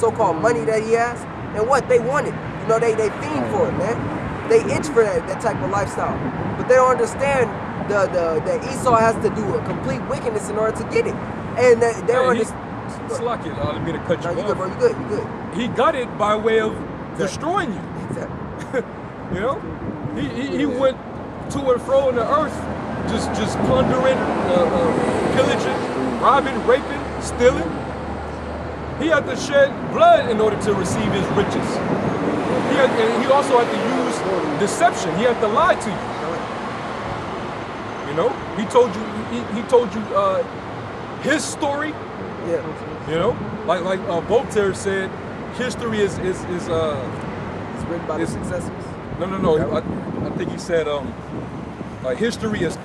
so-called money that he has, and what they want it. You know, they fiend for it, man. They itch for that type of lifestyle, but they don't understand that Esau has to do a complete wickedness in order to get it, and they don't understand. Slack it. I didn't mean to cut you off. You good, bro. You good. You good. He got it by way of destroying you. Exactly. You know, he went to and fro in the earth, just plundering, pillaging, robbing, raping, stealing. He had to shed blood in order to receive his riches. And he also had to use deception. He had to lie to you. You know, he told you his story. Yeah. You know, like Voltaire said, history is written by the successors. No. I think he said history is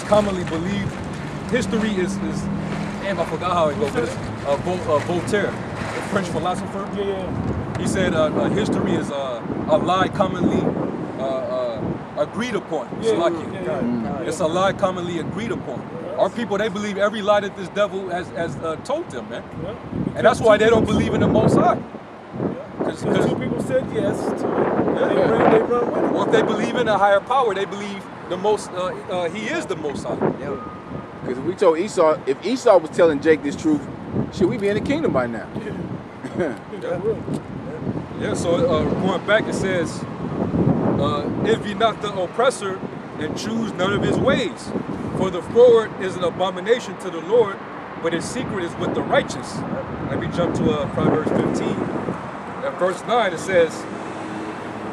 commonly believed. History is damn, I forgot how it goes. Voltaire, the French philosopher. Yeah. He said history is a lie commonly agreed upon. It's a lie commonly agreed upon. Our people, they believe every lie that this devil has told them, man. And that's why they don't believe in the Most High. Because two people said yes to it. They run with it. Or if they believe in a higher power, they believe the most. He is the Most High. Because if we told Esau, if Esau was telling Jake this truth, should we be in the kingdom by now? Yeah. So going back, it says, "Envy not the oppressor, and choose none of his ways. For the forward is an abomination to the Lord, but his secret is with the righteous." Let me jump to Proverbs 15. At verse 9, it says,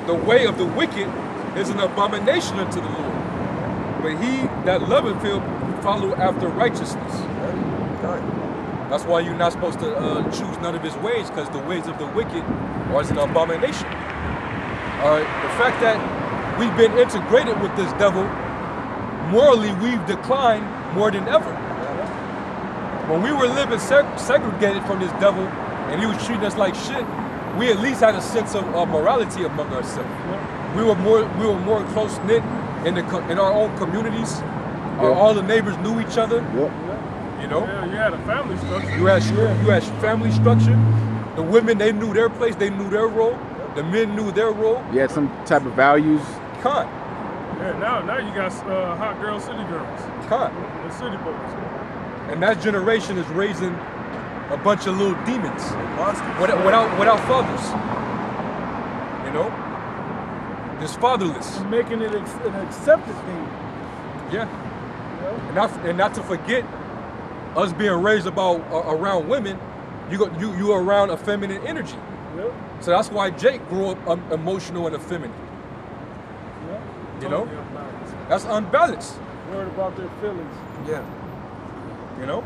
"The way of the wicked is an abomination unto the Lord, but he that loveth him follow after righteousness." That's why you're not supposed to choose none of his ways, because the ways of the wicked are an abomination. All right, the fact that we've been integrated with this devil, morally we've declined more than ever. When we were living segregated from this devil and he was treating us like shit, we at least had a sense of morality among ourselves. We were more close knit in our own communities. All the neighbors knew each other. You know. Yeah, you had a family structure. You had family structure. The women, they knew their place. They knew their role. The men knew their role. You had some type of values. Con. Yeah, now you got hot girls, city girls. Con. The city boys. And that generation is raising a bunch of little demons without fathers. You know? Just fatherless. And making it an accepted thing. Yeah. And not to forget, us being raised around women, you around a feminine energy. Yep. So that's why Jake grew up emotional and effeminate. Yep. You know? That's unbalanced. Worried about their feelings. Yeah. You know?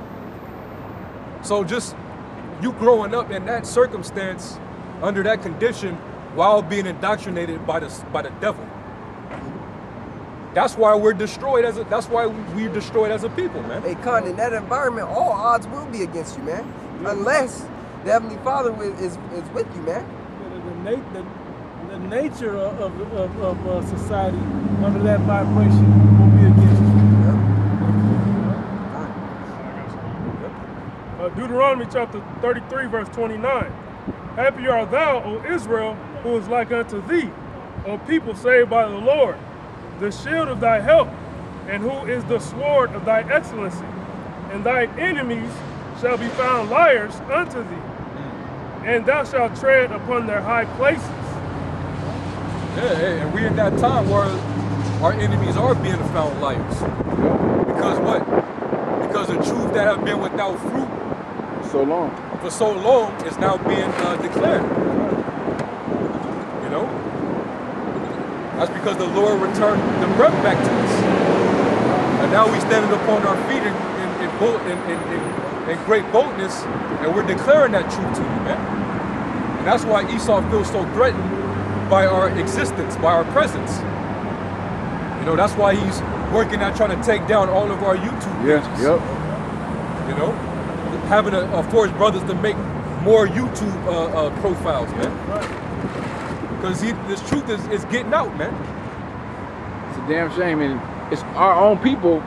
So just you growing up in that circumstance, under that condition, while being indoctrinated by the devil. That's why we're destroyed that's why we're destroyed as a people, man. Hey, Con, in that environment, all odds will be against you, man. Unless the Heavenly Father is with you, man. The nature of society under that vibration will be against you. Deuteronomy chapter 33, verse 29. Happy art thou, O Israel, who is like unto thee, O people saved by the Lord, the shield of thy help, and who is the sword of thy excellency. And thy enemies shall be found liars unto thee, and thou shalt tread upon their high places. Yeah, and we're in that time where our enemies are being found liars. Because what? Because the truth that have been without fruit for so long is now being declared. You know? That's because the Lord returned the breath back to us. And now we standing upon our feet in great boldness, and we're declaring that truth to you, man. And that's why Esau feels so threatened by our existence, by our presence. You know, that's why he's working at trying to take down all of our YouTube pages. You know, having to force brothers to make more YouTube profiles, man. Because this truth is getting out, man. It's a damn shame, and it's our own people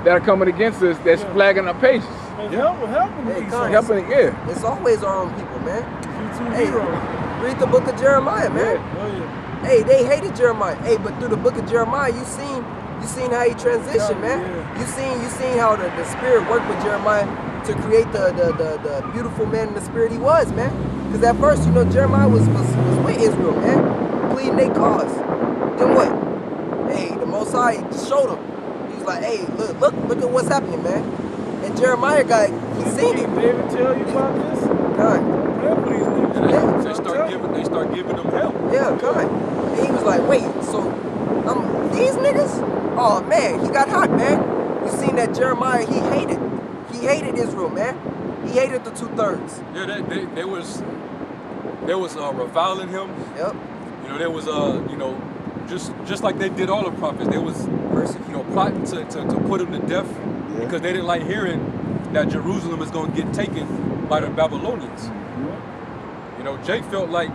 that are coming against us that's flagging our pages. Helping Hey, Esau. Helping, yeah. It's always our own people, man. You two Hey, heroes. read the book of Jeremiah, man. Oh yeah. Hey, they hated Jeremiah. Hey, but through the book of Jeremiah, you seen how he transitioned, man. Yeah. You seen how the spirit worked with Jeremiah to create the beautiful man in the spirit he was, man. Because at first, Jeremiah was with Israel, man, pleading their cause. Then what? Hey, the Most High showed him. He was like, hey, look at what's happening, man. And Jeremiah he seen it. David tell you about this? God. They start giving them help. Yeah, God. And he was like, wait, so these niggas? Oh man, he got hot, man. You seen that Jeremiah, he hated Israel, man. He hated the 2/3. Yeah, they was reviling him. Yep. There was just like they did all the prophets. They was plotting to put him to death because they didn't like hearing that Jerusalem is going to get taken by the Babylonians. Jake felt like,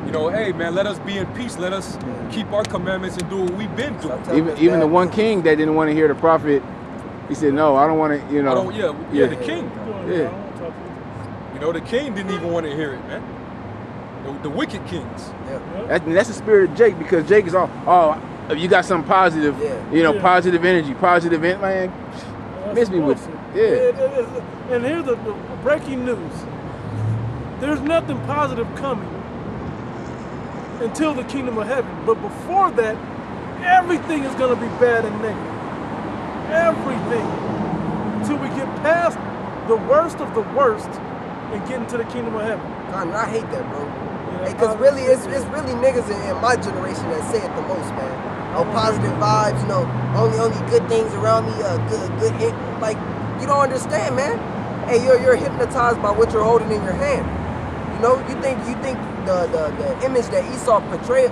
hey man, let us be in peace. Let us keep our commandments and do what we've been doing. Even the one king that didn't want to hear the prophet, he said, no, I don't want to, the king. Yeah. The king didn't even want to hear it, man. The wicked kings. Yeah. That's the spirit of Jake, because Jake is all, you got something positive, positive energy, positive, man. Miss me with it. Yeah. And here's the breaking news. There's nothing positive coming until the kingdom of heaven. But before that, everything is going to be bad and negative. Everything. Until we get past the worst of the worst and get into the kingdom of heaven. God, and I hate that, bro. Because really, it's really niggas in my generation that say it the most, man. Oh, positive vibes, only good things around me, good hit. Like, you don't understand, man. Hey, you're hypnotized by what you're holding in your hand. You think the image that Esau portrays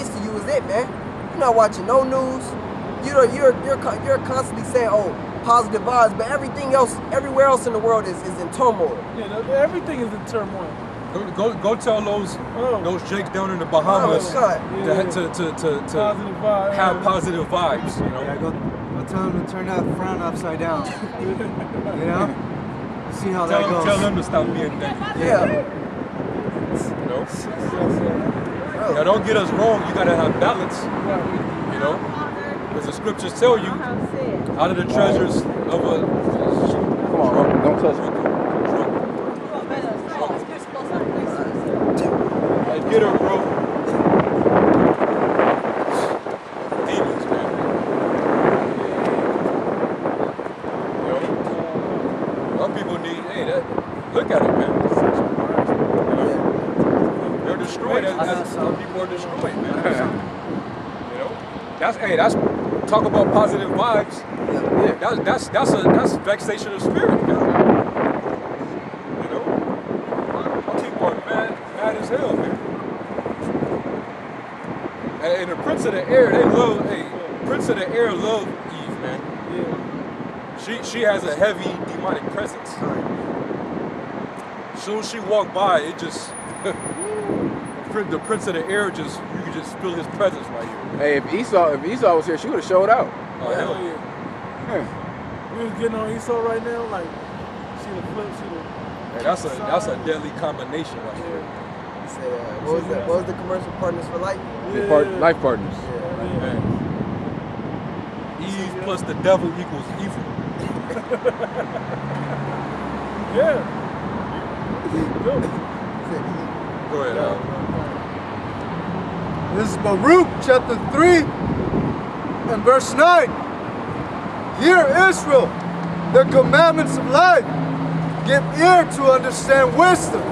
to you is it, man. You're not watching no news. You're constantly saying, oh, positive vibes, but everywhere else in the world is in turmoil. Yeah, everything is in turmoil. Go tell those Jakes down in the Bahamas to Positive vibe, have positive vibes. Yeah, go tell them to turn that frown upside down. See how that goes. Tell them to stop being negative. Yeah. Now don't get us wrong, you gotta have balance. Because the scriptures tell you out of the treasures of a Come on, don't touch me. Get her, bro. Demons, man. Some people need, look at it, man. They're destroyed as some people are destroyed, man. That's talk about positive vibes. That's vexation of spirit, man. People are mad as hell, man. And the Prince of the Air, Prince of the Air love Eve, man. Yeah. She has a heavy demonic presence. Soon as she walked by, it just the Prince of the Air you could just feel his presence right here. Hey, if Esau was here, she would have showed out. Oh, hell yeah. We was getting on Esau right now, like she the flip, Hey, that's a deadly combination right here. What was the commercial? Partners for life? Life partners. Man. Eve plus the devil equals evil. Yeah. Go ahead, Al. This is Baruch chapter 3 and verse 9. Hear Israel, the commandments of life. Give ear to understand wisdom.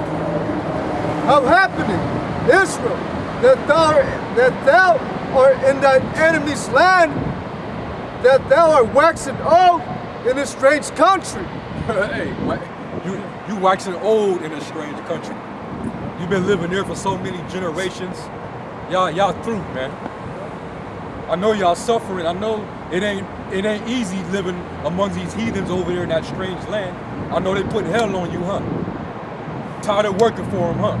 How happening, Israel, that thou art in thine enemy's land, that thou art waxing old in a strange country. Hey, you waxing old in a strange country. You've been living there for so many generations. Y'all through, man. I know y'all suffering. I know it ain't easy living among these heathens over there in that strange land. I know they put hell on you, huh? Tired of working for them, huh?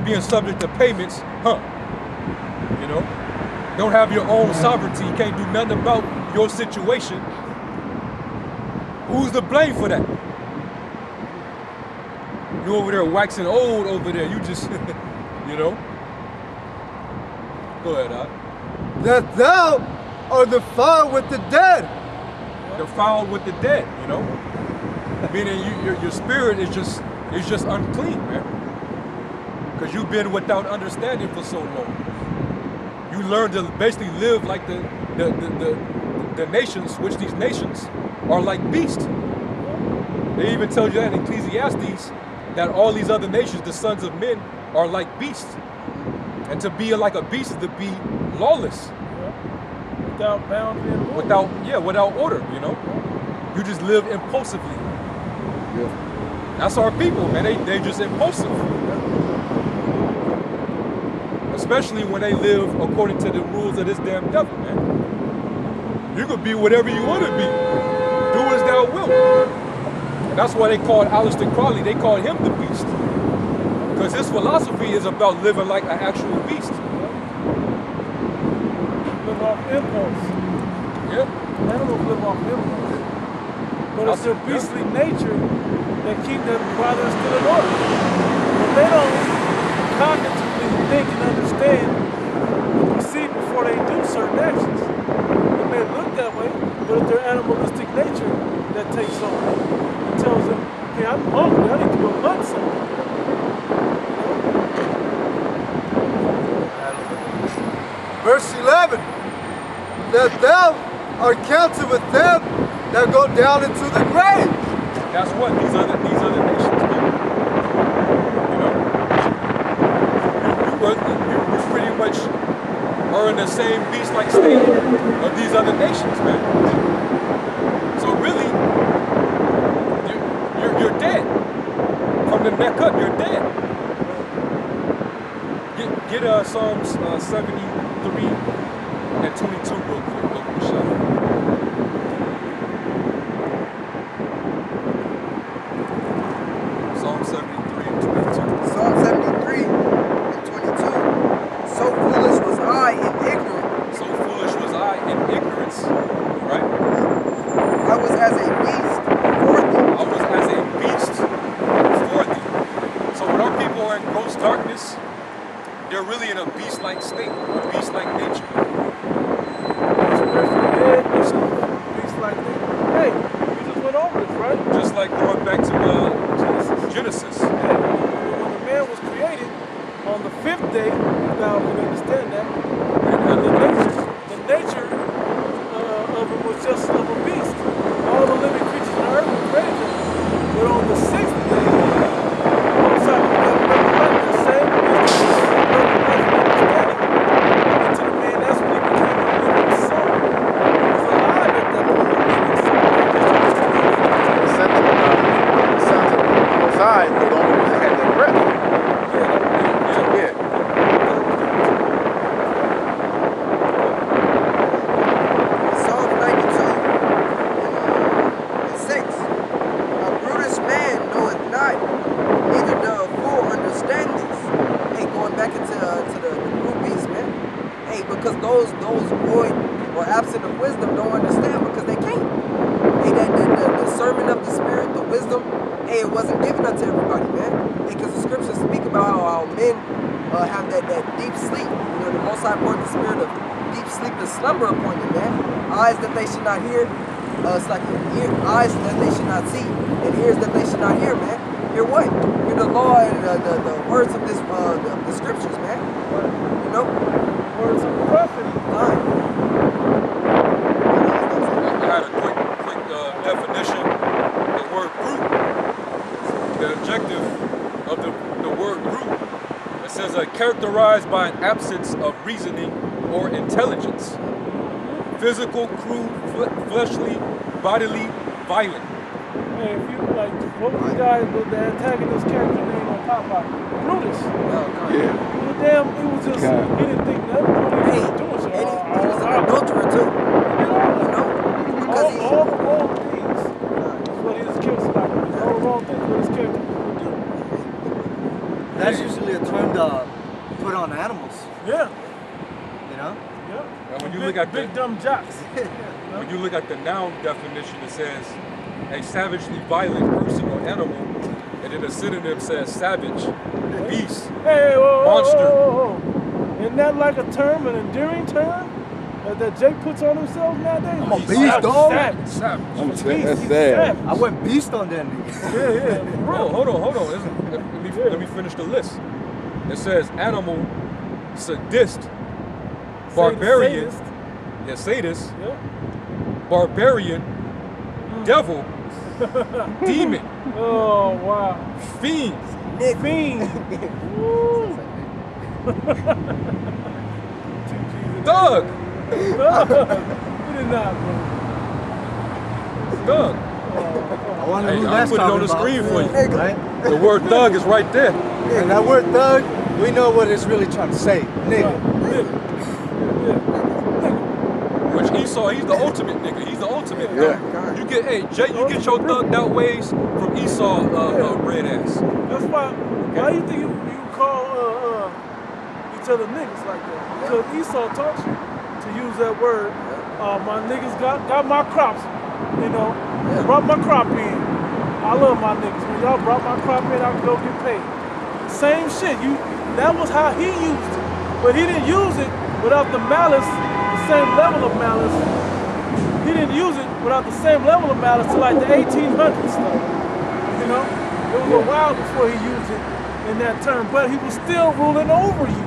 Being subject to payments, huh? Don't have your own sovereignty. You can't do nothing about your situation. Who's to blame for that? You over there waxing old over there. You just, you know. Go ahead, Doc. That thou art defiled with the dead. Defiled with the dead, you know. Meaning your spirit is just unclean, man. Because you've been without understanding for so long. You learn to basically live like the nations, which these nations are like beasts. They even tell you that in Ecclesiastes, that all these other nations, the sons of men, are like beasts. And to be like a beast is to be lawless. Without boundary and order. Without order, you know. You just live impulsively. Yeah. That's our people, man. They just impulsive. Especially when they live according to the rules of this damn devil, man. You could be whatever you want to be. Do as thou wilt. And that's why they called Aleister Crowley, they called him the beast. Because his philosophy is about living like an actual beast. Live off impulse. Yeah. Animals live off impulse. But it's their beastly nature that keep them while they're still in order. But they don't cognitively think and understand and perceive before they do certain actions. It may look that way, but it's their animalistic nature that takes over. It tells them, hey, I'm hungry, I need to go hunt something. Verse 11. That thou art counted with them that go down into the grave. That's what these other nations do. You know, you pretty much are in the same beast-like state of these other nations, man. So really, you're dead. From the neck up, you're dead. Get Psalms 73 and 22 real quick, Michelle. Psalm 73 and 22. Psalm 73 and 22. So foolish was I in ignorance. So foolish was I in ignorance. Right? I was as a beast before thee. I was as a beast before thee. So when our people are in gross darkness, they're really in a beast-like state, a beast-like nature. Beast-like nature. Hey, we just went over this, right? Just like going back to Genesis. Yeah. When the man was created on the 5th day, now we understand that, and the nature of it was just of a beast. All the living creatures on earth were created. But on the 6th day, outside of the same to the man, that's when he became a living soul. He was alive at that point, a living soul. The sons of the Most High were the only ones that had that breath. Yeah. Psalm 92 and 6. A brutish man knoweth not, neither doth a fool understand this. Hey, going back into the brute beast, man. Hey, because those void or absent of wisdom don't understand because they can't. Hey, the discernment of the spirit, the wisdom, hey, it wasn't given unto everybody, man. Hey, because the scriptures speak about how men have that deep sleep. You know, the Most High poured the spirit of deep sleep and slumber upon them, man. Eyes that they should not hear, it's like eyes that they should not see, and ears that they should not hear, man. Hear what? Hear the law and the words of this the scriptures, man. You know? Words of the prophet. Fine. I had a quick definition. The word brute. The objective of the word brute. It says characterized by an absence of reasoning or intelligence. Physical, crude, fleshly, bodily, violent. Hey, if you like, what was the guy with the antagonist character name on Popeye? Brutus. Yeah. Damn, he was just, he didn't think nothing. He was doing so. He was an adulterer too. You know? Because all the wrong things is what his character like. All the wrong things what his character would do. That's usually a term to put on animals. Yeah. You know? Yeah. And when you look at big dumb jocks. when you look at the noun definition, it says a savagely violent person or animal And then the synonym says savage, beast, Hey, monster. Isn't that like a term, an endearing term that Jake puts on himself nowadays? I'm a beast, dog. Savage. That's sad. I went beast on that nigga. Yeah. Bro, hold on. Let me finish the list. It says animal, sadist, barbarian, sadist, barbarian, devil, demon. Oh, wow. Fiend. Fiend. Thug. We did not, bro. Thug. I wonder Hey, who I'll that's put it on talking the about. screen for you. Right? The word thug is right there. And that word thug, we know what it's really trying to say. Nigga. Which Esau, he's the ultimate nigga. He's the ultimate thug. Yeah. You get, hey, Jay, you get your thugged out ways from Esau, red ass. That's why do you think you call each other niggas like that? Because Esau taught you to use that word. My niggas got my crops, you know, brought my crop in. I love my niggas. When y'all brought my crop in, I could go get paid. Same shit. That was how he used it. But he didn't use it without the malice, the same level of malice. He didn't use it without the same level of malice to like the 1800s stuff. You know? It was a while before he used it in that term, but he was still ruling over you.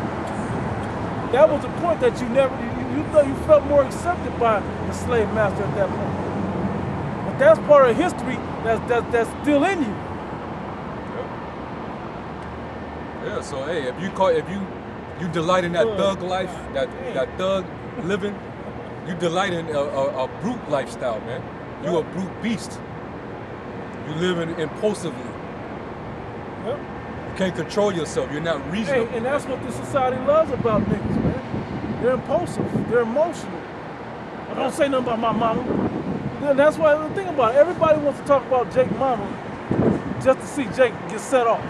That was the point that you never, you thought you felt more accepted by the slave master at that point. But that's part of history that's still in you. Yeah, so hey, if you delight in that thug life, that thug living, you delight in a brute lifestyle, man. You a brute beast. You living impulsively. Yep. You can't control yourself. You're not reasonable. Hey, and that's what the society loves about niggas, man. They're impulsive. They're emotional. I don't say nothing about my mama. Then that's why the thing about it, everybody wants to talk about Jake's mama just to see Jake get set off.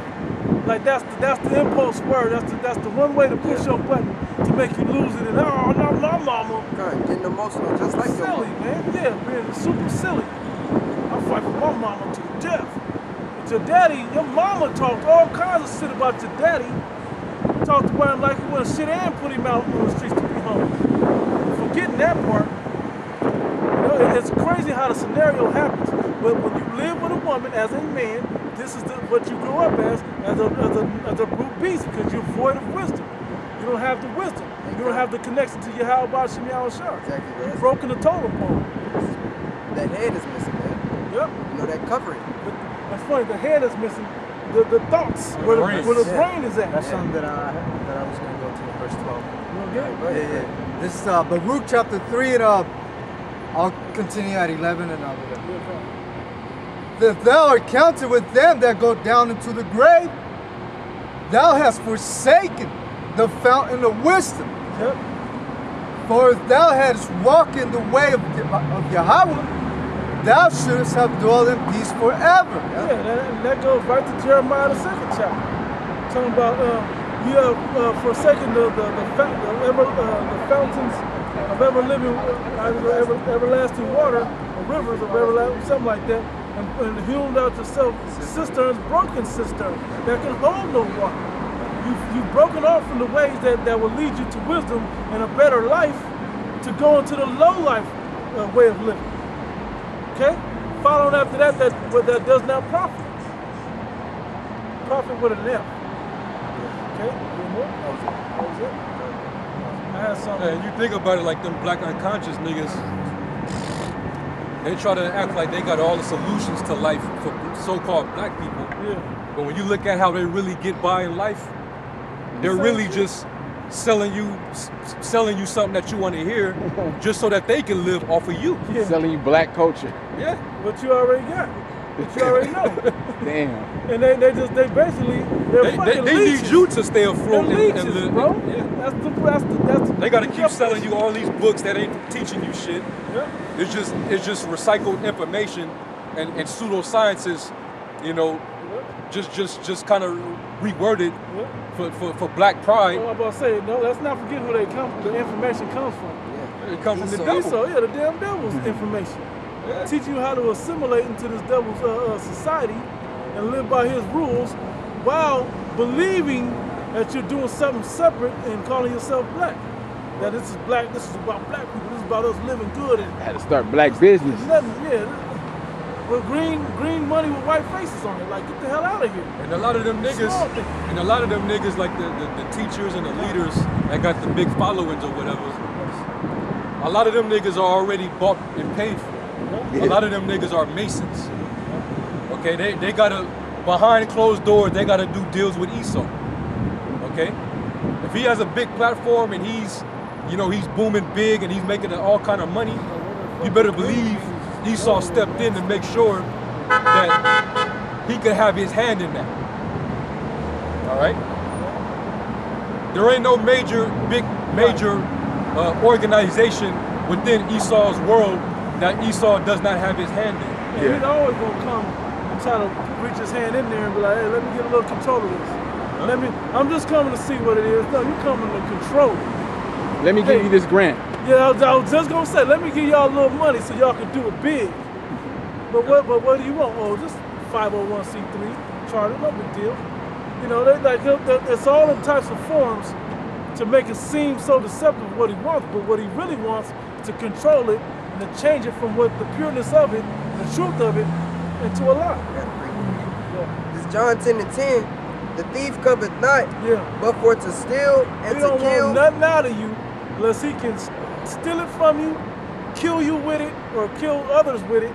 Like that's the impulse word. That's the one way to push your button to make you lose it. And oh, not my mama. God, getting emotional, just like your Silly, mama. man. Yeah, being super silly. I fight for my mama to the death. But your daddy, your mama talked all kinds of shit about your daddy. Talked about him like he was shit and put him out on the streets to be home. Forgetting that part. You know, it's crazy how the scenario happens. But when you live with a woman as a man, this is what you grow up as a brute beast because you're void of wisdom. You don't have the wisdom. You don't have the connection to Yahweh Shem Yahushua. Exactly. You've broken the totem pole. That head is missing, man. Yep. You know, that covering. That's funny. The head is missing. The thoughts, where the brain is at. That's something that I was going to go to verse 12. Yeah. This is Baruch chapter 3, and I'll continue at 11 and I'll If thou art counted with them that go down into the grave, thou hast forsaken the fountain of wisdom. Yep. For if thou hadst walked in the way of Yahweh, thou shouldst have dwelt in peace forever. Yeah, that goes right to Jeremiah, the 2nd chapter. Talking about you have forsaken the fountains of everlasting water, or rivers of everlasting, something like that, and hewn out yourself cisterns, broken cisterns that can hold no water. You've broken off from the ways that will lead you to wisdom and a better life to go into the low life way of living. Okay? Following after that does not profit. Profit with an F. Okay? That was it. I had something. And you think about it like them black unconscious niggas, they try to act like they got all the solutions to life for so-called black people. Yeah. But when you look at how they really get by in life, they're really just selling you something that you want to hear just so that they can live off of you. Yeah. Selling you black culture. Yeah. What you already got. What you already know. Damn. And they basically, They need you to stay afloat They're and leeches, live. bro. Yeah. That's the They gotta keep selling you all these books that ain't teaching you shit. Yeah. It's just recycled information and pseudosciences, you know, just kind of reworded for black pride. I'm about to say, no, let's not forget where the information comes from. Yeah. It comes from the devil. Esau, yeah, the damn devil's information. Yeah. Teach you how to assimilate into this devil's society and live by his rules while believing that you're doing something separate and calling yourself black. That this is black, this is about black people, this is about us living good. And I had to start black business. nothing, yeah. With green money with white faces on it. Like, get the hell out of here. And a lot of them niggas, like the teachers and the leaders that got the big followings or whatever, a lot of them niggas are already bought and paid for. A lot of them niggas are Masons. Okay, they gotta, behind closed doors, they gotta do deals with Esau. Okay? If he has a big platform and he's booming big and he's making all kind of money, you better believe Esau stepped in to make sure that he could have his hand in that. All right? There ain't no major organization within Esau's world that Esau does not have his hand in. Yeah. He's always gonna come and try to reach his hand in there and be like, hey, let me get a little control of this. I'm just coming to see what it is. No, you coming to control it. Let me give you this grant. Yeah, I was just gonna say, let me give y'all a little money so y'all can do it big. But what do you want? Oh, just 501c3 charter, no big deal. You know, it's all in types of forms to make it seem so deceptive of what he wants, but what he really wants is to control it and to change it from what the pureness of it, the truth of it, into a lie. This John 10:10, the thief cometh not, but for to steal and he to don't kill. Want nothing out of you unless he can steal it from you, kill you with it, or kill others with it,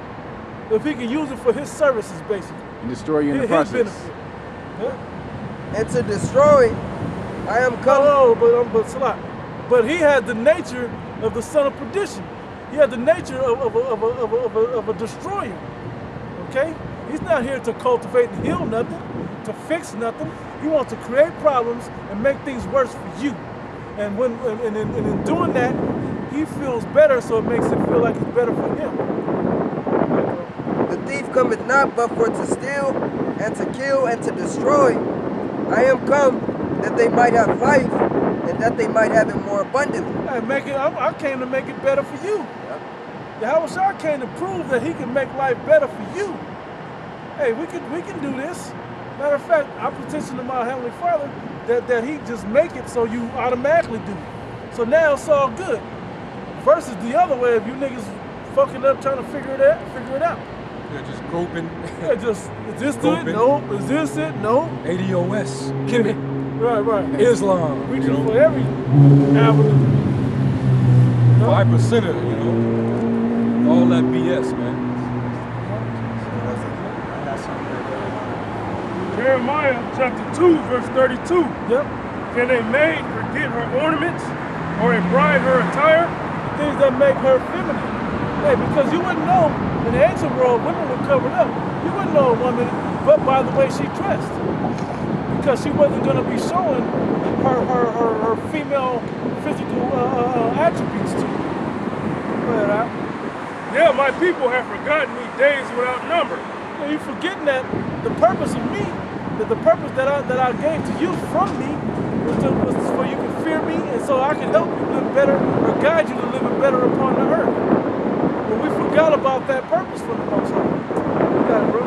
if he can use it for his services, basically. And destroy you in the process. Benefit. Yeah. And to destroy, I am come. But he had the nature of the son of perdition. He had the nature of a destroyer. Okay? He's not here to cultivate and heal nothing, to fix nothing. He wants to create problems and make things worse for you. And in doing that, he feels better, so it makes it feel like it's better for him. The thief cometh not but for to steal and to kill and to destroy. I am come that they might have life and that they might have it more abundantly. I came to make it better for you. Yahushua came to prove that he can make life better for you. Hey, we can do this. Matter of fact, I petition to my Heavenly Father that he just make it so you automatically do it. So now it's all good. Versus the other way, if you niggas fucking up trying to figure it out. Yeah, just groping. Yeah, just, is this it? No. Is this it? No. ADOS. Kemet. Right. Islam. Reaching for every avenue. 5%er, all that BS, man. Jeremiah chapter 2, verse 32. Yep. Can a maid forget her ornaments, or a bride her attire? Things that make her feminine. Hey, because you wouldn't know, in the ancient world, women were covered up. You wouldn't know a woman but by the way she dressed. Because she wasn't going to be showing her female physical attributes to you. Yeah, my people have forgotten me days without number. Yeah, you're forgetting that the purpose of me, that the purpose that I gave to you from me was for you to fear me, and so I can help you live better or guide you to live better upon the earth. But we forgot about that purpose for the Most High. You got it, bro.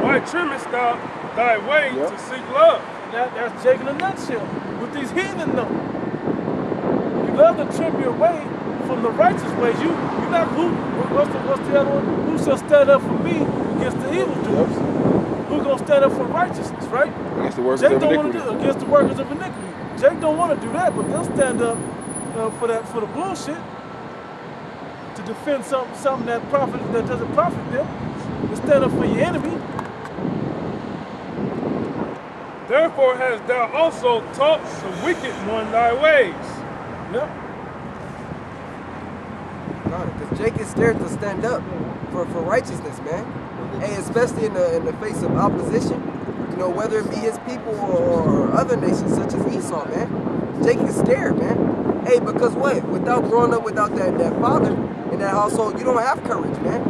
Why trimmest thou thy way to seek love? That's Jake in a nutshell. With these heathen though. You love to trim your way from the righteous ways. You're not what's the other one? Who shall stand up for me against the evildoers? Who's gonna stand up for righteousness, right? Against the workers Jake of don't iniquity. want to do against the workers of iniquity. Jake don't want to do that, but they'll stand up for the bullshit to defend something that doesn't profit them. They stand up for your enemy. Therefore hast thou also taught the wicked one thy ways. Yep. Because Jake is scared to stand up for righteousness, man. Hey, especially in the face of opposition, whether it be his people or other nations such as Esau, man. Jake is scared, man. Hey, because what? Without growing up without that father in that household, you don't have courage, man.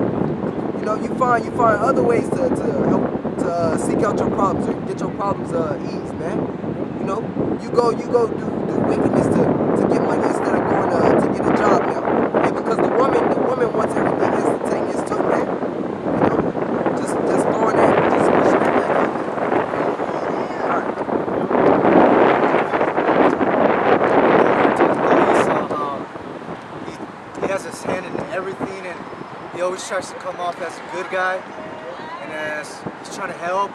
You find other ways to help to seek out your problems or get your problems eased, man. You go do wickedness to get money instead of going to get a job now. Hey, because the woman wants everything instantaneous too, man. Just throwing that, just pushing that always tries to come off as a good guy, and as he's trying to help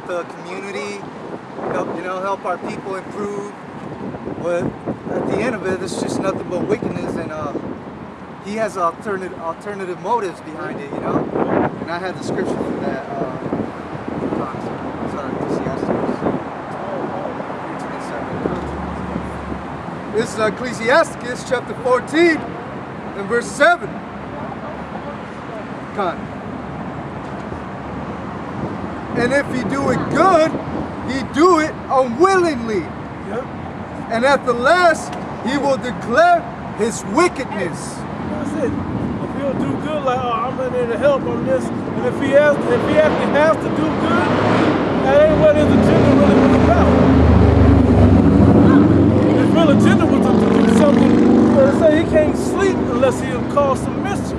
the community, help our people improve. But at the end of it, it's just nothing but wickedness, and he has alternative motives behind it, And I had the scripture for that. This is Ecclesiastes chapter 14 and verse 7. And if he do it good, he do it unwillingly. Yep. And at the last, he will declare his wickedness. That's it. If he'll do good, like, oh, I'm in there to help on this, and if he actually has to do good, that ain't what his agenda really was about. His real agenda was to do something. They say he can't sleep unless he'll cause some mischief.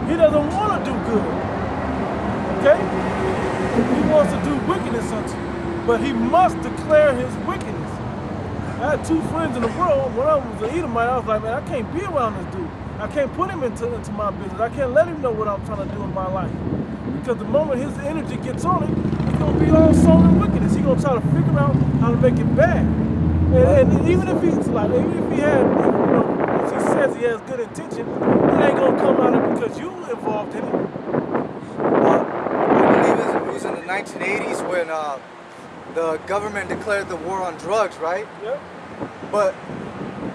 He doesn't want to do good. Okay? He wants to do wickedness unto you, but he must declare his wickedness. I had two friends in the world. One of them was an Edomite. I was like, man, I can't be around this dude. I can't put him into my business. I can't let him know what I'm trying to do in my life. Because the moment his energy gets on it, he's going to be all sown in wickedness. He's going to try to figure out how to make it bad. And even if he says he has good intention, it ain't going to come out of it because you involved in it. I believe it was in the 1980s when the government declared the war on drugs, right? Yep.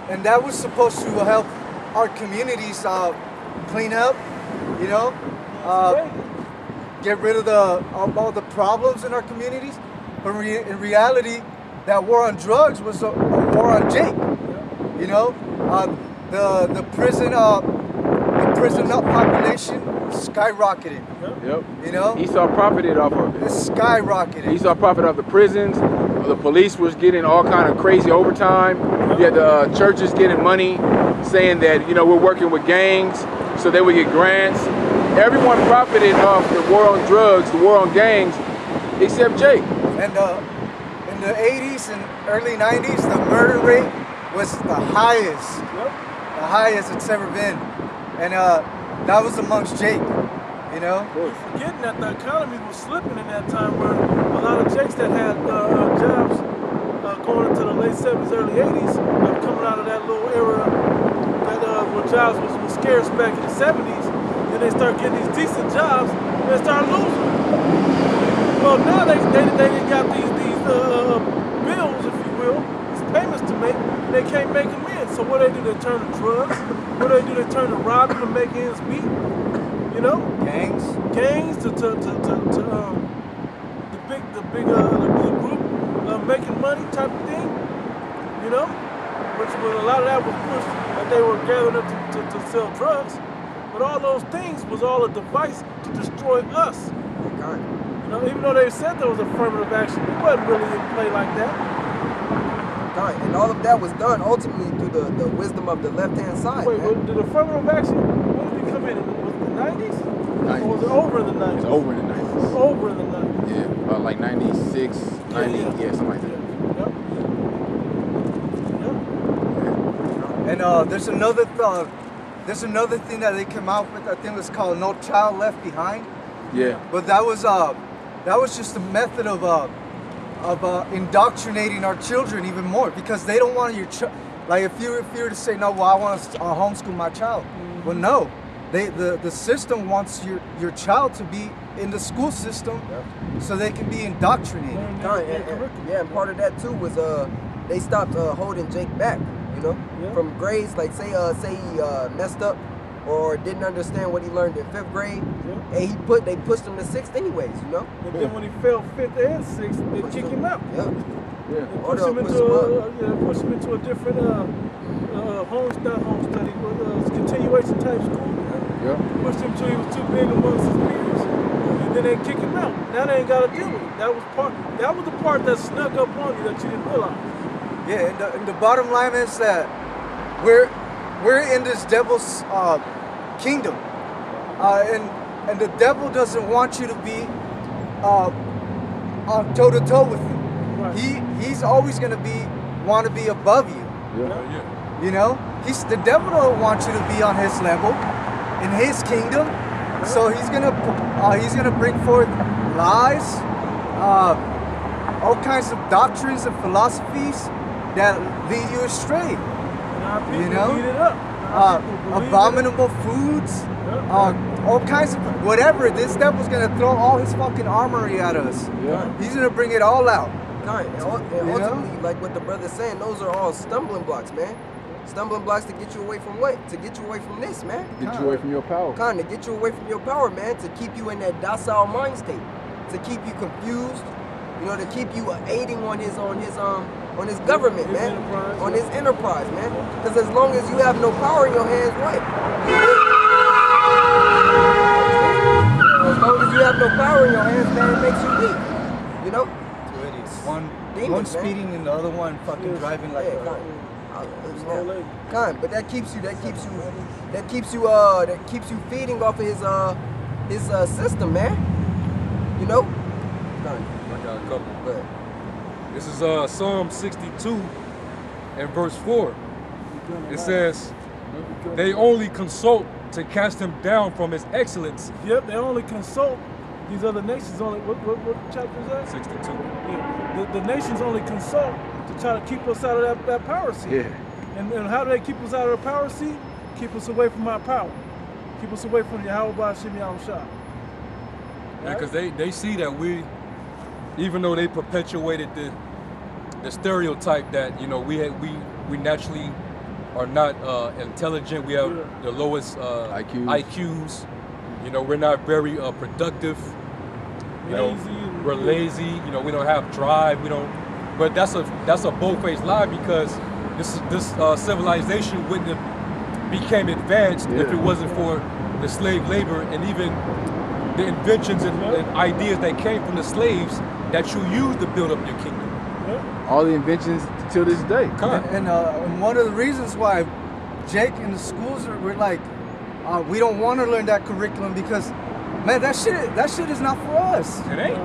And that was supposed to help our communities clean up, get rid of all the problems in our communities. But in reality, that war on drugs was a war on Jake. The prison population skyrocketed. Yep. You Esau profited off of it. It skyrocketed. Esau profited off the prisons. The police was getting all kind of crazy overtime. You had the churches getting money, saying that we're working with gangs, so they would get grants. Everyone profited off the war on drugs, the war on gangs, except Jake. And in the 80s and early 90s, the murder rate was the highest. Yep. The highest it's ever been. And that was amongst Jake, You're forgetting that the economy was slipping in that time where a lot of Jakes that had jobs going into the late 70s, early 80s, coming out of that little era where jobs was scarce back in the 70s, then they start getting these decent jobs and they start losing. Well, now they got these bills, if you will, these payments to make, and they can't make them in. So what they do, they turn to drugs. What they do, they turn to robbing to make ends meet. Gangs to the big group making money type of thing. Which was a lot of that was pushed that they were gathering up to sell drugs. But all those things was all a device to destroy us. Even though they said there was affirmative action, it wasn't really in play like that. And all of that was done ultimately through the wisdom of the left-hand side. Wait, did affirmative action, when did it come in? Was it the 90s? 90s. Or was it over in the 90s? It was over in the 90s. It was over in the 90s. Yeah, about like 96, 90, something like that. And there's another thing that they came out with. I think it's called No Child Left Behind. Yeah. But that was just a method of indoctrinating our children even more, because they don't want your like if you were to say no, well, I want to homeschool my child. Well, no, the system wants your child to be in the school system, so they can be indoctrinated. And part of that too was they stopped holding Jake back, from grades. Like say he messed up or didn't understand what he learned in 5th grade, and they pushed him to 6th anyways, And then when he failed 5th and 6th, they kick him out. Yeah. Push him into a different continuation type school. Pushed him till he was too big amongst his peers, and then they kick him out. Now they ain't got to deal with it. That was the part that snuck up on you that you didn't realize. Yeah, and the bottom line is that we're in this devil's kingdom, and the devil doesn't want you to be on toe to toe with him. Right. He's always gonna want to be above you. The devil don't want you to be on his level, in his kingdom. So he's gonna bring forth lies, all kinds of doctrines and philosophies that lead you astray. You know, eat it up. abominable foods, all kinds of whatever. This devil's gonna throw all his fucking armory at us. Yeah. He's gonna bring it all out. And ultimately, like what the brother's saying, those are all stumbling blocks, man. Stumbling blocks to get you away from what? To get you away from this, man. Get you away from your power. To get you away from your power, man. To keep you in that docile mind state. To keep you confused. You know, to keep you aiding on his government, man. On his enterprise, man. Because as long as you have no power in your hands, what? As long as you have no power in your hands, man, it makes you weak. You know? One speeding and the other one fucking driving like a but that keeps you feeding off of his system, man. You know? I got a couple. But this is Psalm 62 and verse 4. It says, they only consult to cast him down from his excellence. Yep, they only consult these other nations. Only what chapter is that? 62. Yeah, the nations only consult to try to keep us out of that power seat. Yeah. And how do they keep us out of the power seat? Keep us away from our power. Keep us away from Yahweh B'Shem Yahushua. Yeah, because they see that we, even though they perpetuated the stereotype that, you know, we naturally are not intelligent. We have the lowest IQs. You know, we're not very productive. You know, we're lazy. You know, we don't have drive. We don't. But that's a bold-faced lie, because this civilization wouldn't have became advanced if it wasn't for the slave labor and even the inventions and ideas that came from the slaves that you use to build up your kingdom. All the inventions till this day. And one of the reasons why Jake and the schools we're like, we don't want to learn that curriculum because, man, that shit is not for us. It ain't.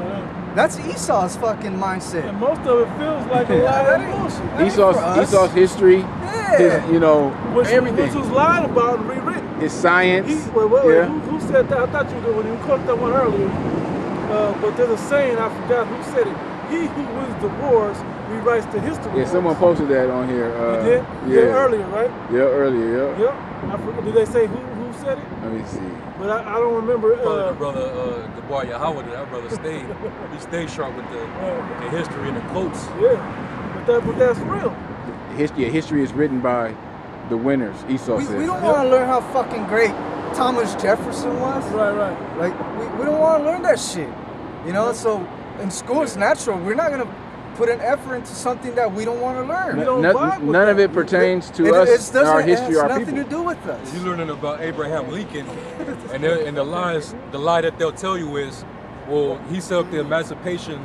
That's Esau's fucking mindset. And most of it feels like a lot of bullshit. Esau's history, his, you know, everything. Which was lied about and rewritten. His science. Who said that? I thought you were when you quoted that one earlier. But there's a saying, I forgot who said it. He who wins the wars rewrites the history. Yeah, someone posted that on here. You did? Yeah, earlier, right? Yeah, earlier, Yep. I forgot. Did they say who said it? Let me see. But I don't remember. The brother Gabar Yahweh, that brother stayed. He stayed sharp with the history and the quotes. Yeah, but that's real. History is written by the winners. Esau says. We don't want to learn how fucking great Thomas Jefferson was. Right. Like we don't want to learn that shit. You know, so in school it's natural. We're not gonna put an effort into something that we don't want to learn. None of it pertains to us, our history, our people. It has nothing to do with us. You're learning about Abraham Lincoln, and the lie that they'll tell you is, well, he set up the Emancipation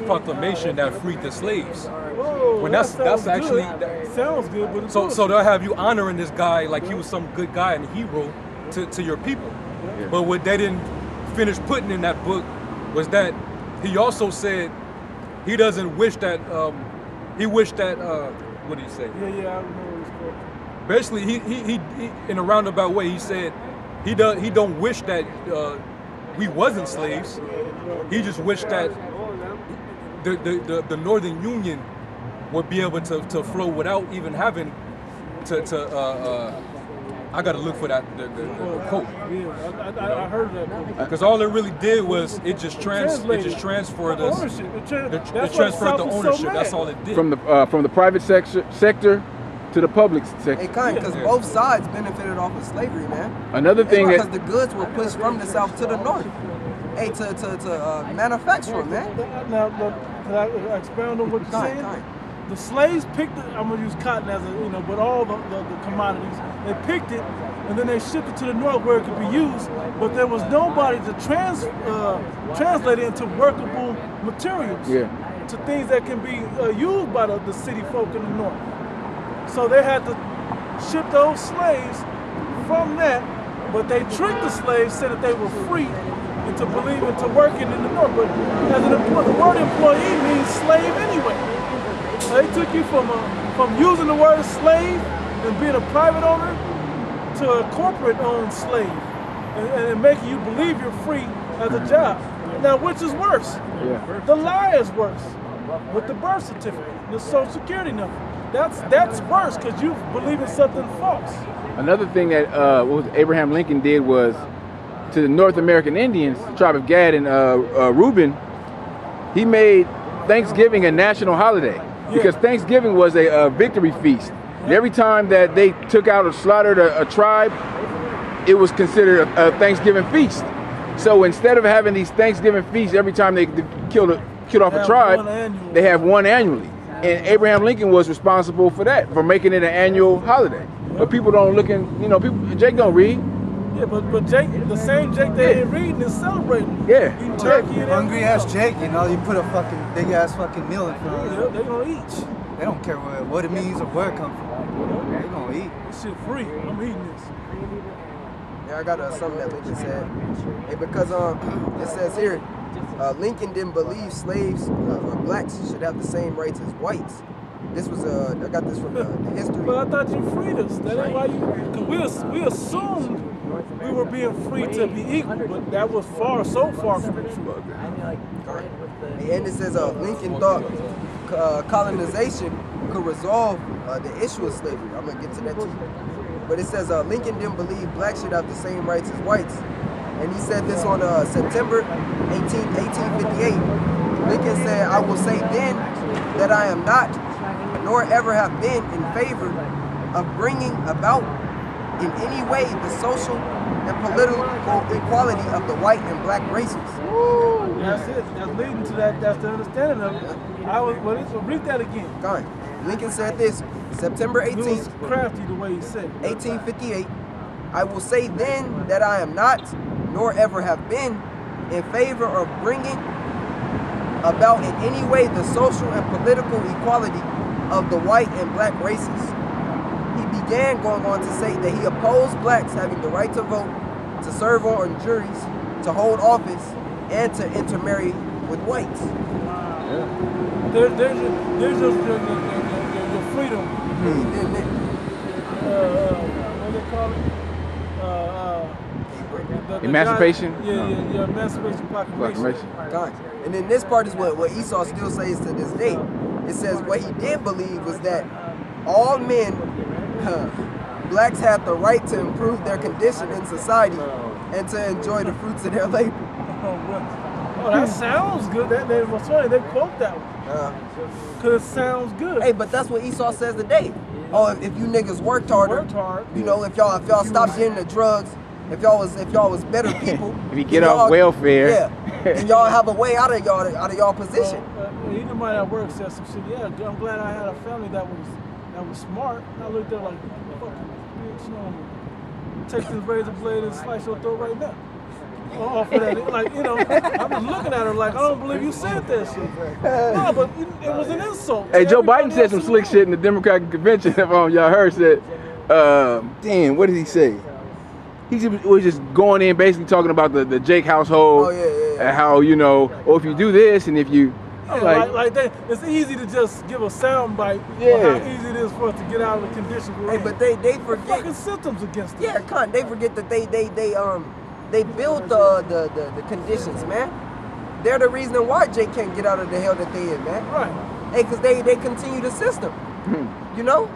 Proclamation that freed the slaves. Whoa, When that's actually sounds good, but so they'll have you honoring this guy like he was some good guy and hero to your people. Yeah. But what they didn't finish putting in that book was that he also said he doesn't wish that he wished that what did he say? Yeah, I remember what it's called. Basically, he in a roundabout way he said he don't wish that we wasn't slaves. He just wished that the Northern Union would be able to flow without even having to I gotta look for that the quote. Yeah, I heard that. Because all it really did was it just transferred us. It transferred the ownership. That's all it did. From the private sector to the public sector. Because both sides benefited off of slavery, man. Another thing because the goods were pushed from the south to the north. To manufacture, man. Now, can I expound on what you're saying? The slaves picked it, I'm gonna use cotton as but all the commodities, they picked it and then they shipped it to the north where it could be used, but there was nobody to translate it into workable materials, to things that can be used by the city folk in the north. So they had to ship those slaves from that, but they tricked the slaves, said that they were free into believing to working in the north, but as an employee, the word employee means slave anyway. They took you from using the word slave and being a private owner to a corporate-owned slave. and making you believe you're free as a job. Now, which is worse? Yeah. The lie is worse. With the birth certificate, the social security number. That's worse because you believe in something false. Another thing that what Abraham Lincoln did was to the North American Indians, the tribe of Gad and Reuben, he made Thanksgiving a national holiday because Thanksgiving was a victory feast. And every time that they took out or slaughtered a tribe, it was considered a Thanksgiving feast. So instead of having these Thanksgiving feasts every time they killed off a tribe, they have one annually. And Abraham Lincoln was responsible for that, for making it an annual holiday. But people don't look in, you know, Jake don't read. Yeah, but Jake, the same Jake they ain't reading is celebrating. Yeah. Eating turkey and Hungry ass Jake, you know, you put a fucking big ass fucking meal in front of them. they gonna eat. They don't care what it means or where it comes from. They gonna eat. This shit free. I'm eating this. Yeah, I got something that Lincoln said. Hey, because it says here, Lincoln didn't believe slaves or blacks should have the same rights as whites. This was I got this from the history. But I thought you freed us. That ain't why you. Cause we assumed we were being free to be equal, but that was so far from the truth. And it says Lincoln thought colonization could resolve the issue of slavery. I'm gonna get to that too. But it says Lincoln didn't believe blacks should have the same rights as whites. And he said this on September 1858. Lincoln said, "I will say then that I am not, nor ever have been in favor of bringing about in any way the social and political equality of the white and black races." Woo, that's it. That's leading to that. That's the understanding of it. Read that again. Go on. Lincoln said this, September It was 18th, crafty the way he said it. 1858. "I will say then that I am not, nor ever have been, in favor of bringing about in any way the social and political equality of the white and black races." He began going on to say that he opposed blacks having the right to vote, to serve on juries, to hold office, and to intermarry with whites. There's just your freedom. What do they call it? Emancipation? Yeah, emancipation proclamation. God. And then this part is what Esau still says to this day. It says what he did believe was that all men, blacks had the right to improve their condition in society and to enjoy the fruits of their labor. Oh, that sounds good. That was funny. They quote that one. Cause it sounds good. Hey, but that's what Esau says today. Oh, if you niggas worked harder, you know, if y'all stopped getting the drugs, if y'all was better people, if you get off welfare, yeah, and y'all have a way out of y'all position. Even somebody at work said some shit. Yeah, I'm glad I had a family that was smart. And I looked there like, fucking bitch, you know, take this razor blade and slice your throat right now. Off of that, like, you know, I was looking at her like, I don't believe you said that shit. No, but it was an insult. Hey, Joe Biden said some slick shit in the Democratic convention. If y'all heard, said, damn, what did he say? He was just going in, basically talking about the Jake household, and how, you know, oh, if you do this and if you, it's easy to just give a sound bite. Yeah. How easy it is for us to get out of the condition we're in. But they forget fucking symptoms against them. Yeah, cunt. They forget that they built the conditions, man. They're the reason why Jake can't get out of the hell that they in, man. Right. Hey, because they continue the system. You know?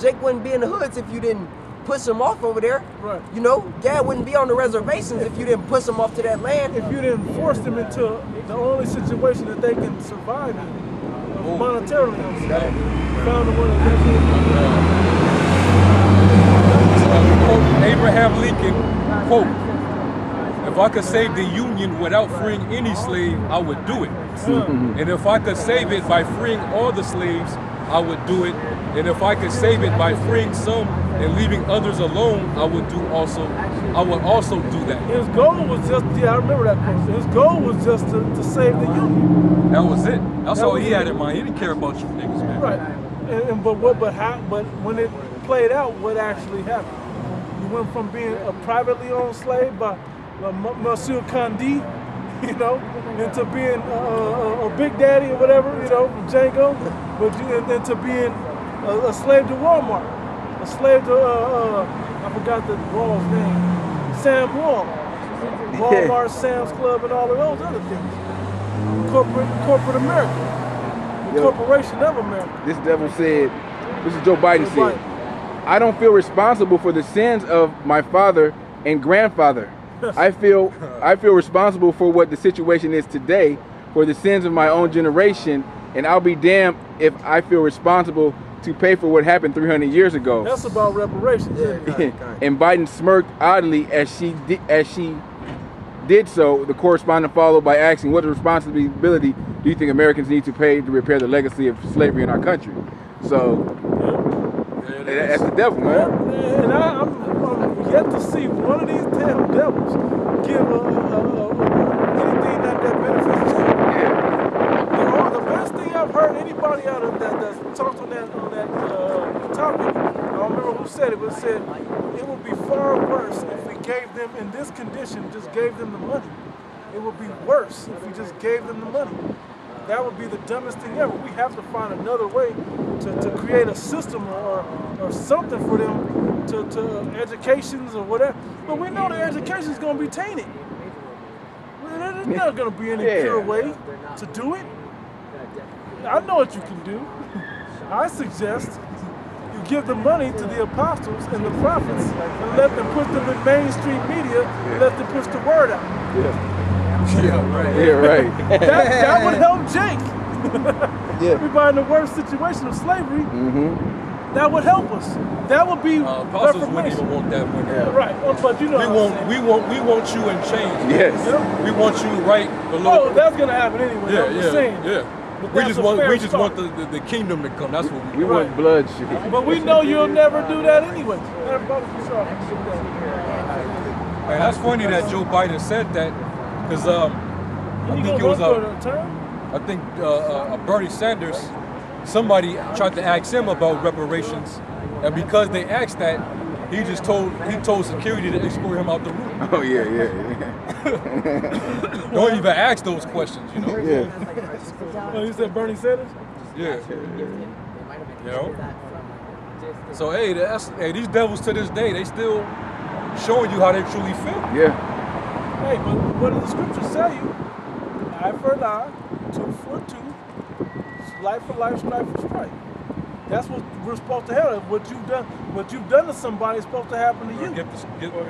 Jake wouldn't be in the hoods if you didn't push him off over there. Right. You know? Gad wouldn't be on the reservations if you didn't push him off to that land. If you didn't force them into the only situation that they can survive in, monetarily. Found the one Abraham Lincoln, quote, "If I could save the Union without freeing any slave, I would do it. And if I could save it by freeing all the slaves, I would do it. And if I could save it by freeing some and leaving others alone, I would also do that." His goal was just, I remember that quote. His goal was just to save the Union. That was it. That's all he had in mind. He didn't care about you niggas, man. Right. But when it played out, what actually happened? You went from being a privately owned slave by Monsieur Condi, you know, into being a big daddy or whatever, you know, Django, and then to being a slave to Walmart, a slave to I forgot the Raw's name, Sam Walmart, Sam's Club, and all of those other things. Corporate America. The corporation of America. This devil said, this is Joe Biden said, I don't feel responsible for the sins of my father and grandfather. I feel responsible for what the situation is today, for the sins of my own generation, and I'll be damned if I feel responsible to pay for what happened 300 years ago. That's about reparations. And Biden smirked oddly as she did so. The correspondent followed by asking, what responsibility do you think Americans need to pay to repair the legacy of slavery in our country? So that's the devil, man. And I'm yet to see one of these damn devils give anything that benefits you. The best thing I've heard anybody out of that's talked on that topic, I don't remember who said it, but it said it would be far worse if we gave them in this condition, just gave them the money. It would be worse if we just gave them the money. That would be the dumbest thing ever. We have to find another way to create a system or something for them to educations or whatever. But we know the education is going to be tainted. There's not going to be any pure way to do it. I know what you can do. I suggest you give the money to the apostles and the prophets and let them put them in mainstream media and let them push the word out. Yeah, right. That would help Jake. Everybody in the worst situation of slavery, that would help us. That would be apostles wouldn't even want that money. Right, but you know we want you in chains. Yes. We want you right below. Oh, that's gonna happen anyway. I'm just saying. But we just want the kingdom to come. That's what we want. Bloodshed. But we know you'll never do that anyway. Man, that's funny that Joe Biden said that, because I think it was Bernie Sanders. Somebody tried to ask him about reparations, and because they asked that, he told security to escort him out the room. Oh yeah. Don't even ask those questions, you know. Oh, you said Bernie Sanders? Yeah. You know. So hey, these devils to this day, they still showing you how they truly feel. Yeah. Hey, but what do the scriptures tell you? Eye for an eye, tooth for a tooth, life for life, stripe for stripe. That's what we're supposed to have. What you've done to somebody is supposed to happen to you.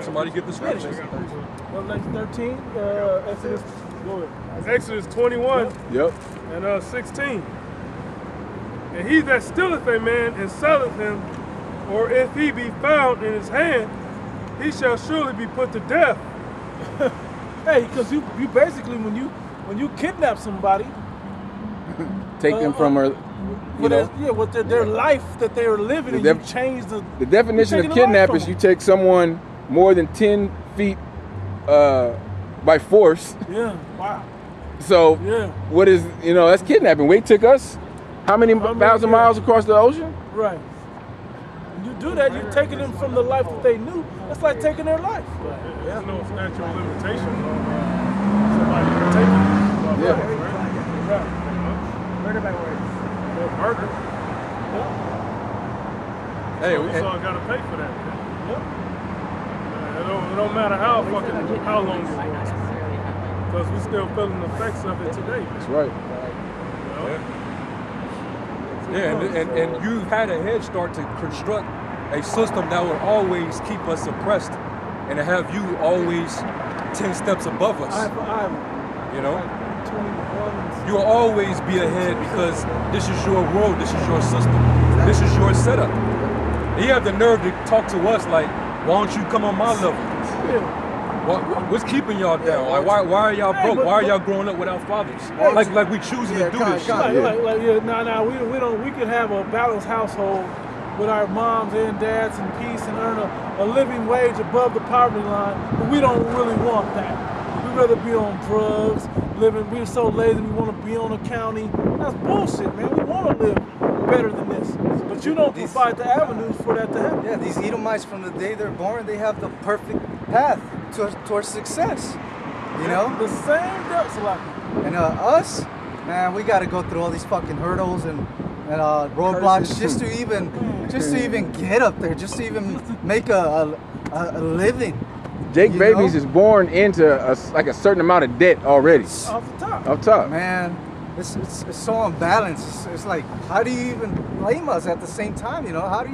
Somebody get the scriptures. Revelation 13, Exodus. Go ahead. Exodus 21 and 16. And he that stealeth a man and selleth him, or if he be found in his hand, he shall surely be put to death. Hey, because you basically when you kidnap somebody, take them from her. With their life that they were living, and you change the definition of kidnap is you take someone more than 10 feet by force. Yeah, wow. So what is, that's kidnapping. Wade took us how many thousand miles across the ocean? Right. When you do that, you're taking them from the life that they knew. That's like taking their life. There's no statute of limitation. Somebody can take it. Right. Murder by word. Murder. Hey, so we all gotta pay for that. It don't matter how long it was, because we still feeling the effects of it today. That's right. And you had a head start to construct a system that would always keep us suppressed and to have you always 10 steps above us. You know? You will always be ahead because this is your world, this is your system, this is your setup. And you have the nerve to talk to us like, why don't you come on my level? What's keeping y'all down? Like, why are y'all broke? Why are y'all growing up without fathers? Like we choosing to do this shit. We could have a balanced household with our moms and dads in peace and earn a living wage above the poverty line, but we don't really want that. We'd rather be on drugs, we're so lazy we want to be on a county. That's bullshit, man. We want to live better than this. But you don't provide the avenues for that to happen. Yeah, these Edomites from the day they're born, they have the perfect path towards success. You know? The same depths like. And us, man, we gotta go through all these fucking hurdles and roadblocks just to even get up there, just to even make a living. Jake You Babies know? is born into like a certain amount of debt already. Off the top. Up top. Man, it's so unbalanced. It's like, how do you even blame us at the same time? You know, how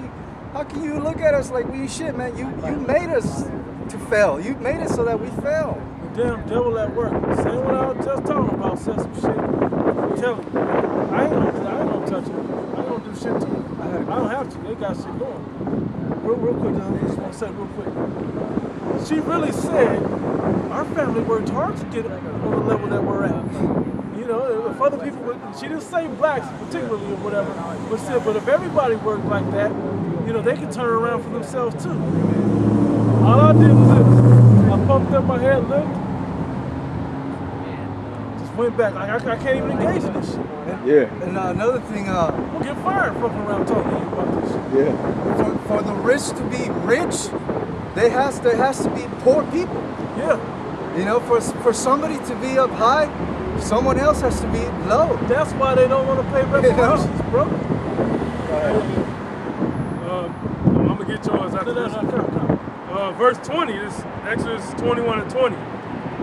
can you look at us like we shit, man? You made us to fail. You made it so that we fail. The damn devil at work. Same what I was just talking about, said some shit. I'm telling you, I ain't gonna touch it. I ain't gonna do shit to it. I don't have to. They got shit going. Real quick, I just want to say real quick. She really said our family worked hard to get on the level that we're at. You know, if other people would, she didn't say blacks particularly or whatever, but said, but if everybody worked like that, you know, they could turn around for themselves too. All I did was this. I pumped up my head, looked, just went back. Like I can't even engage in this shit. Yeah. And another thing, We'll get fired fucking around talking to you about this shit. Yeah. for the rich to be rich, there has to be poor people. Yeah. You know, for somebody to be up high, someone else has to be low. That's why they don't want to pay reparations, bro. I'm gonna get yours after this. Come. Verse 20, this Exodus 21 and 20.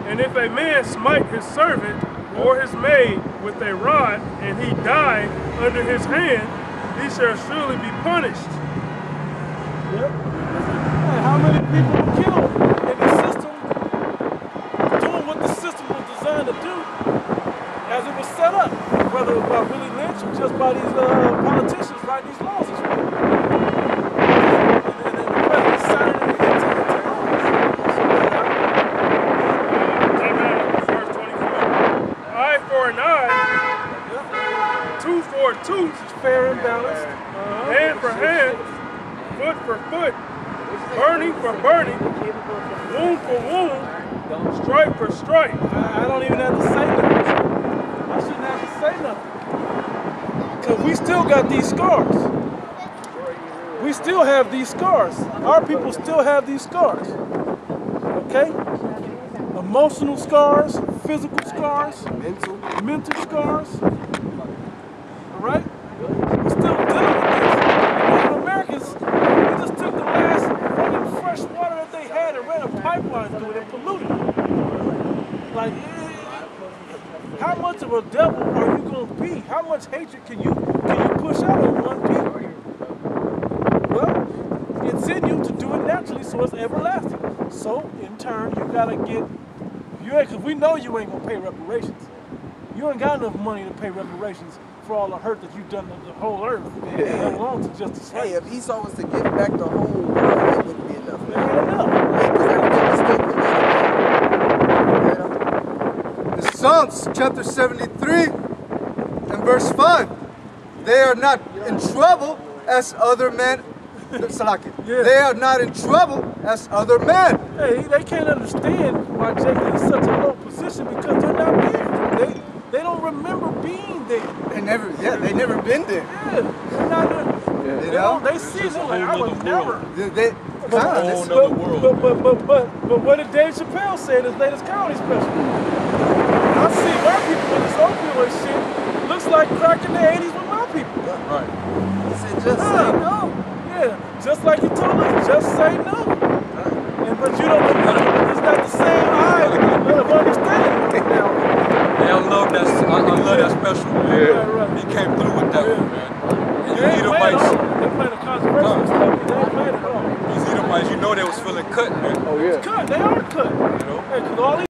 And if a man smite his servant or his maid with a rod, and he die under his hand, he shall surely be punished. Yep. Hey, how many people were killed in the system doing what the system was designed to do as it was set up? Whether it was by Willie Lynch or just by these politicians writing these laws and shit. And the president signed it into laws. Verse 24. Eye for an eye, tooth for a tooth, It's fair and balanced. hand for hand, foot for foot, burning for burning, wound for wound, stripe for stripe. I don't even have to say nothing. I shouldn't have to say nothing. Because we still got these scars. We still have these scars. Our people still have these scars. Okay? Emotional scars, physical scars, mental scars. Alright? We're still dealing with this. Native Americans, they just took the last fucking fresh water that they had and ran a pipeline through it and polluted it. Like, how much of a devil are you going to be? How much hatred can you push out on one people? Well, it's in you to do it naturally, so it's everlasting. So, in turn, you got to get, because we know you ain't going to pay reparations. You ain't got enough money to pay reparations for all the hurt that you've done to the whole earth. Let alone to just the slaves. Hey, if Esau was to give back the whole world, it wouldn't be enough. It ain't enough. In Psalms chapter 73 and verse 5, they are not in trouble as other men. Yeah. They are not in trouble as other men. Hey, they can't understand why Jacob is such a low position because they're not there. They don't remember being there. They never been there. Yeah, they're not there. You know? They see it like I would never. But what did Dave Chappelle say in his latest comedy special? I see my people with this opioid shit looks like crack in the 80s with my people. Right. He said, just say no. Yeah, just like you told us, just say no. But you don't, it's not the same eye of understanding now. Yeah, I love that special. Yeah. Right. He came through with that one, man. And They ain't you playing Edomites, all. They playing the controversial stuff, but they ain't playing it all. these Edomites, you know they was feeling cut, man. Oh yeah. Cut, they are cut. You know? Hey, 'cause all these